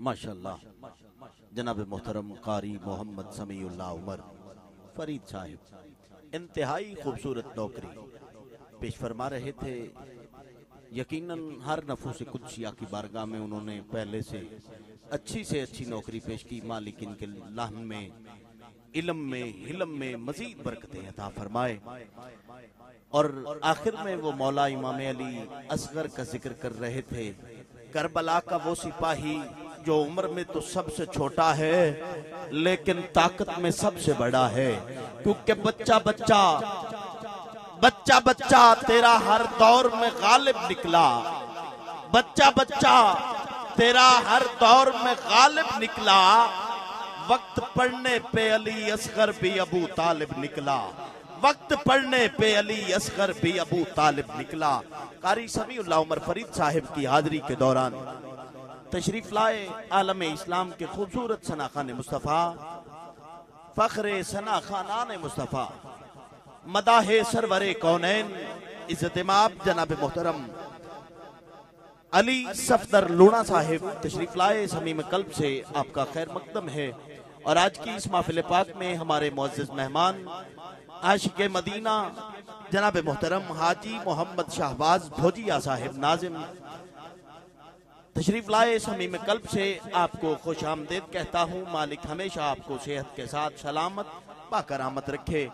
माशाअल्लाह जनाब मोहतरम कारी मोहम्मद समीउल्लाह उमर फरीद साहिब इंतहाई खूबसूरत नौकरी पेश फरमा रहे थे। यकीनन हर नफूस कुदसिया की बारगाह में उन्होंने पहले से अच्छी नौकरी पेश की। मालिक इनके लाहन में, इल्म में, हिलम में मजीद बरकतें अता फरमाए। और आखिर में वो मौला इमाम अली असगर का जिक्र कर रहे थे। करबला का वो सिपाही जो उम्र में तो सबसे छोटा है लेकिन ताकत में सबसे बड़ा है, क्योंकि बच्चा तेरा हर दौर में गालिब निकला। बच्चा तेरा हर दौर में गालिब निकला। वक्त पढ़ने पे अली असगर भी अबू तालिब निकला। वक्त पढ़ने पे अली असगर भी अबू तालिब निकला। कारी समीउल्लाह उमर फरीद साहिब की हाजिरी के दौरान तशरीफ लाए आलम इस्लाम के खूबसूरत सनाखान मुस्तफ़ा, फख्रे सनाखानान मुस्तफ़ा, मदाहे सरवरे कौनैन, इज्जत माब जनाब मोहतरम अली सफदर लूणा साहिब तशरीफ लाए। समीम कल्ब से आपका खैर मकदम है। और आज की इस महफिल पाक में हमारे मुअज़्ज़िज़ मेहमान आशिक़े मदीना जनाब मोहतरम हाजी मोहम्मद शाहबाज भोजिया साहिब नाजिम तशरीफ लाए। समीम कल्ब से आपको खुश आमदेद कहता हूँ। मालिक हमेशा आपको सेहत के साथ सलामत बाकरामत रखे।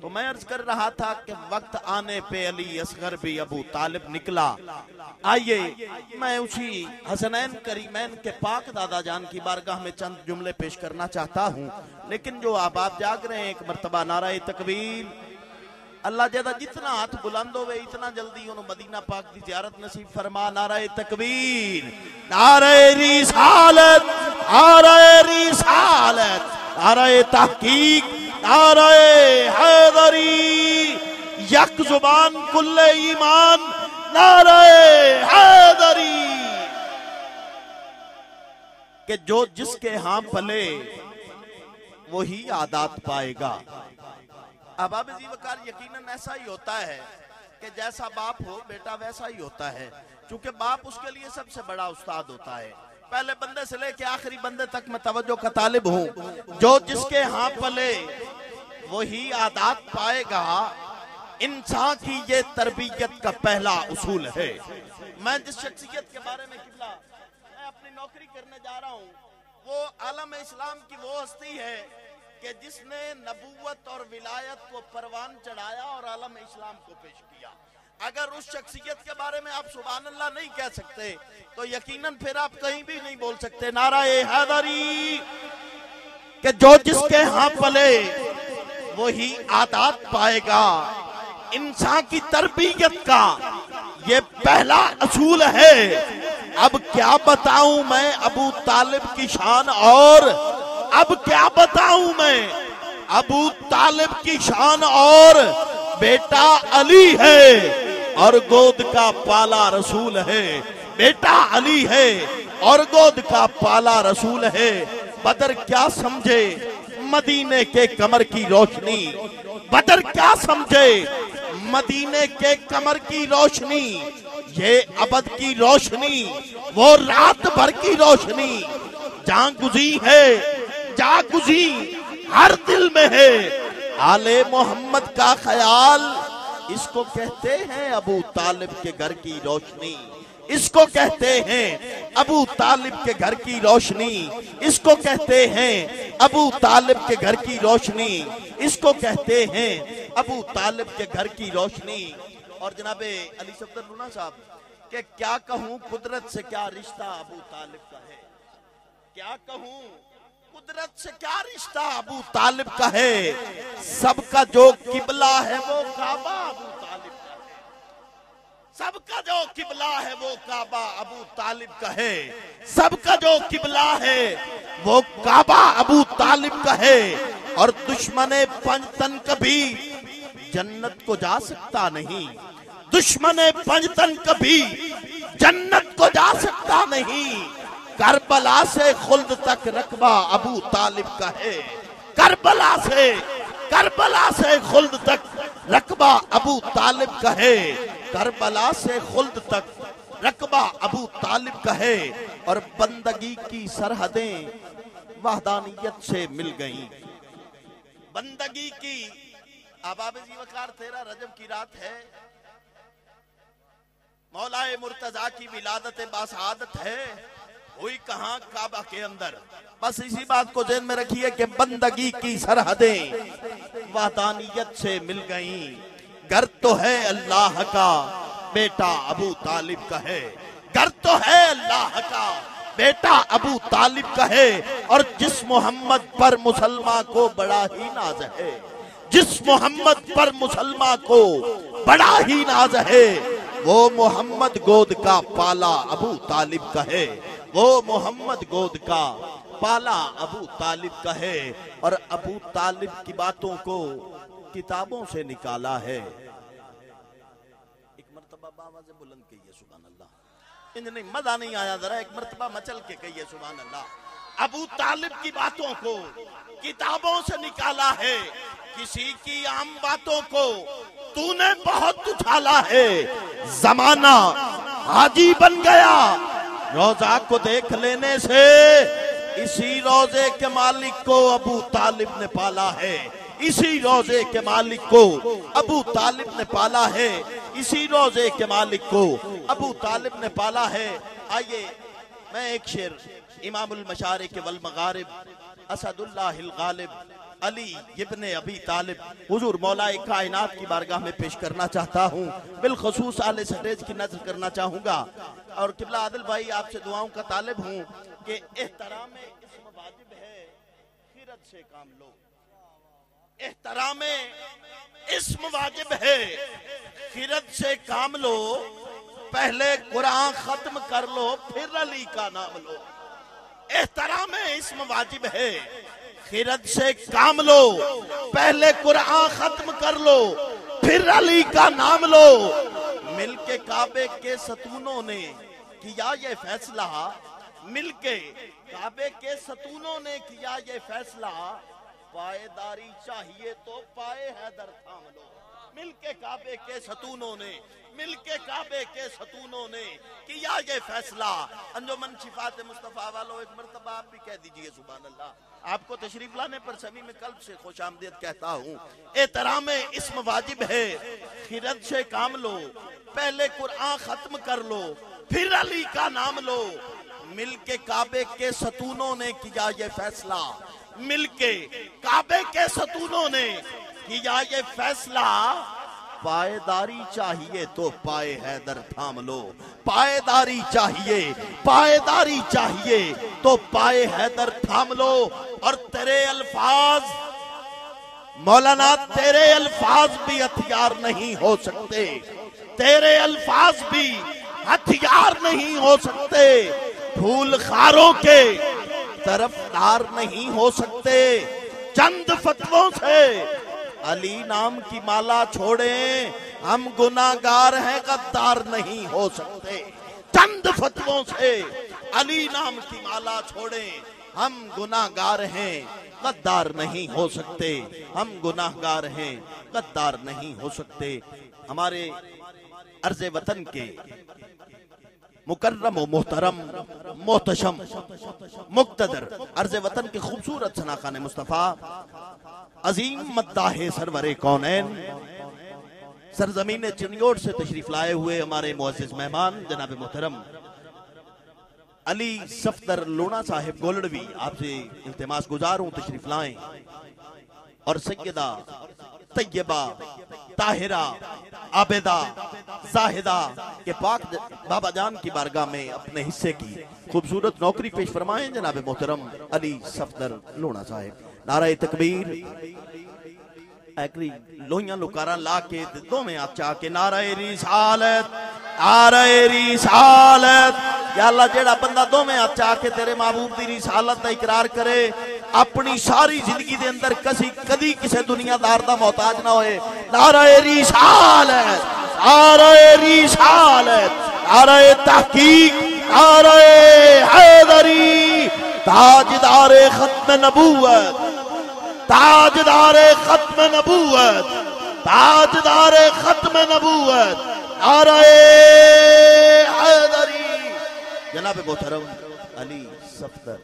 तो मैं अर्ज कर रहा था कि वक्त आने पे अली असगर भी अबू तालिब निकला। आइए मैं उसी हसनैन करीमैन के पाक दादा जान की बारगाह में चंद जुमले पेश करना चाहता हूँ। लेकिन जो आप जाग रहे हैं, एक मर्तबा नाराए तकबीर। अल्लाह ज्यादा जितना हाथ बुलंद होवे इतना जल्दी उन्होंने मदीना पाक की ज़ियारत नसीब फरमा। नाराए तकबीर, नाराए रिसालत, नाराए रिसालत, नाराए तहकीक, नाराए हैदरी, यक जुबान कुल्ले ईमान, नाराए हैदरी। कि जो जिसके यहाँ पले वही आदात पाएगा। अहबाब ज़ीवकार यकीनन ऐसा ही होता है कि जैसा बाप हो बेटा वैसा ही होता है, क्योंकि बाप उसके लिए सबसे बड़ा उस्ताद होता है। पहले बंदे से लेके आखिरी बंदे तक मैं तवज्जो का तालिब हूँ। जो जिसके यहाँ पले वही आदात पाएगा। इंसान की ये तरबियत का पहला उसूल है। मैं जिस शख्सियत के बारे में किबला मैं अपनी नौकरी करने जा रहा हूँ, वो आलम इस्लाम की वो हस्ती है कि जिसने नबूवत और विलायत को परवान चढ़ाया और आलम इस्लाम को पेश किया। अगर उस शख्सियत के बारे में आप सुभान अल्लाह नहीं कह सकते तो यकीनन फिर आप कहीं भी नहीं बोल सकते। नाराए हैदरी कि जो जिसके यहाँ पले वही आदात पाएगा। इंसान की तरबियत का ये पहला असूल है। अब क्या बताऊं मैं अबू तालिब की शान, और अब क्या बताऊं मैं अबू तालिब की शान। और बेटा अली है और गोद का पाला रसूल है। बेटा अली है और गोद का पाला रसूल है। बदर क्या समझे मदीने के कमर की रोशनी, बदर क्या समझे मदीने के कमर की रोशनी। ये अबद की रोशनी, वो रात भर की रोशनी जागुजी है, जागुजी हर दिल में है। आले मोहम्मद का ख्याल, इसको कहते हैं अबू तालिब के घर की रोशनी। इसको कहते हैं अबू तालिब के घर की रोशनी। इसको कहते हैं अबू तालिब के घर की रोशनी। इसको कहते हैं अबू तालिब के घर की रोशनी। और जनाबे अली सफदर लूणा साहब के क्या कहूं कुदरत से क्या रिश्ता अबू तालिब का है। क्या कहूं कुदरत से क्या रिश्ता अबू तालिब का है। सबका जो किबला है वो काबा अबू तालिब का है। सबका जो किबला है वो काबा अबू तालिब का है। सबका जो किबला है वो काबा अबू तालिब का है। और दुश्मने पंजतन कभी जन्नत को जा सकता नहीं। दुश्मने पंजतन कभी जन्नत को जा सकता नहीं। करबला से खुल्द तक रकबा अबू तालिब का है। करबला से खुल्द तक रकबा अबू तालिब का है। करबला से खुल्द तक रकबा अबू तालिब का है। और बंदगी की सरहदें वहदानियत से मिल गईं। बंदगी की अहबाब ज़ीवकार 13 रजब की रात है, मौलाए मुर्तजा की विलादत बासआदत है, हुई कहां काबा के अंदर। बस इसी बात को ज़हन में रखिए कि बंदगी की सरहदें वहदानियत से मिल गईं। घर तो है अल्लाह का, बेटा अबू तालिब का है। घर तो है अल्लाह का, बेटा अबू तालिब का है। और जिस मोहम्मद पर मुसलमान को बड़ा ही नाज है, जिस मोहम्मद पर मुसलमान को बड़ा ही नाज है, वो मोहम्मद गोद का पाला अबू तालिब का है। वो मोहम्मद गोद का पाला अबू तालिब का है। और अबू तालिब की बातों को किताबों से निकाला है। एक मर्तबा बाबा से बुलंद कहिए सुभान अल्लाह। इन नहीं मजा नहीं आया, जरा एक मर्तबा मचल के कहिए सुभान अल्लाह। अबू तालिब की बातों को किताबों से निकाला है। किसी की आम बातों को तूने बहुत उछाला है। जमाना हाजी बन गया रोजा को देख लेने से। इसी रोजे के मालिक को अबू तालिब ने पाला है। इसी रोजे के मालिक को अबू तालिब ने पाला है। इसी रोजे के मालिक को अबू तालिब ने पाला है। आइए मैं एक शेर इमामुल मशारिक वल मगारिब असदुल्लाहिल गालिब अली इब्ने अबी तालिब हुजूर मौलाए कायनात की बारगाह में पेश करना चाहता हूँ। बिलखसूस आले सटेज की नज़र करना चाहूँगा। और किबला आदिल भाई आपसे दुआओं का तालिब हूँ कि एहतराम इस्म वाजिब है, खिरत से काम लो। एहतराम इस्म वाजिब है, खिरत से काम लो। पहले कुरान खत्म कर लो, फिर अली का नाम लो। एहतराम इस्म वाजिब है, खिरत से काम लो। पहले कुरान खत्म कर लो, फिर अली का नाम लो। मिलके काबे के सतूनों ने किया ये फैसला, मिलके काबे के सतूनों ने किया ये फैसला। पायदारी चाहिए तो पाए हैदर थाम लो। मिलके काबे के सतूनों ने, मिलके काबे के सतूनों ने किया ये फैसला। अंजुमन शिफात मुस्तफा वालों एक मर्तबा आप भी कह दीजिए सुभान अल्लाह। आपको तशरीफ लाने पर सभी में कल्ब से खुशामदीद कहता हूँ। एहतराम इस्म वाजिब है, खिरत से काम लो। पहले कुरान खत्म कर लो, फिर अली का नाम लो। मिलके काबे के सतूनों ने किया ये फैसला। मिलके काबे के सतूनों ने किया ये फैसला। पायदारी चाहिए तो पाए हैदर थाम लो। पायदारी चाहिए, पायदारी चाहिए तो पाए हैदर थाम लो। और तेरे अल्फाज मौलाना, तेरे अल्फाज भी हथियार नहीं हो सकते। तेरे अल्फाज भी हथियार नहीं हो सकते। फूल खारों के तरफदार नहीं हो सकते। चंद फतवों से अली नाम की माला छोड़े, हम गुनाहगार हैं, गद्दार नहीं हो सकते। चंद फतवों से अली नाम की माला छोड़े, हम गुनाहगार हैं, गद्दार नहीं हो सकते। हम गुनाहगार हैं, गद्दार नहीं हो सकते। हमारे अर्ज़े वतन के मुकर्रम मोहतरम मोहतशम मुक्तदर अर्ज़े वतन के खूबसूरत सनाखाने मुस्तफ़ा अजीम मद्दाहे सरवरे कौनैन सरजमीन चिनियोट से तशरीफ लाए हुए हमारे मुअज़्ज़िज़ मेहमान जनाब मोहतरम अली सफदर लोना साहिब गोलड़वी आपसे इल्तिमास गुजार हूँ तशरीफ लाएं और सैयदा तैयबा ताहिरा आबेदा जाहिदा के पाक बाबा जान की बारगाह में अपने हिस्से की खूबसूरत नौकरी पेश फरमाएं जनाब मोहतरम अली सफदर लोना साहिब। नारा तकबीर एकरी लोहियां लुकारा ला के दो में आप चाह के नारा रिसालत, नारे रिसालत। या अल्लाह जेड़ा बंदा दो में आप चाह के तेरे महबूब दी रिसालत का इकरार करे, अपनी सारी जिंदगी दे अंदर कदी किसी दुनियादार दा मोहताज ना होए। नारे रिसालत, नारे रिसालत, नारे तहकीक, नारे हैदरी। ताजदारे खत्म नबूवत, ताजदारे खत्म नबूवत, ताजदारे खत्म नबूवत, नारे हैदरी। जनाब मोहतरम अली सफदर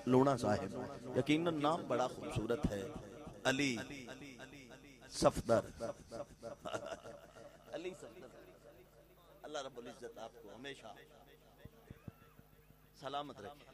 लूणा साहिब। यकीनन नाम बड़ा खूबसूरत है, अली सफदर। अली सफदर, अल्लाह रब्बुल इज्जत आपको हमेशा सलामत रखे।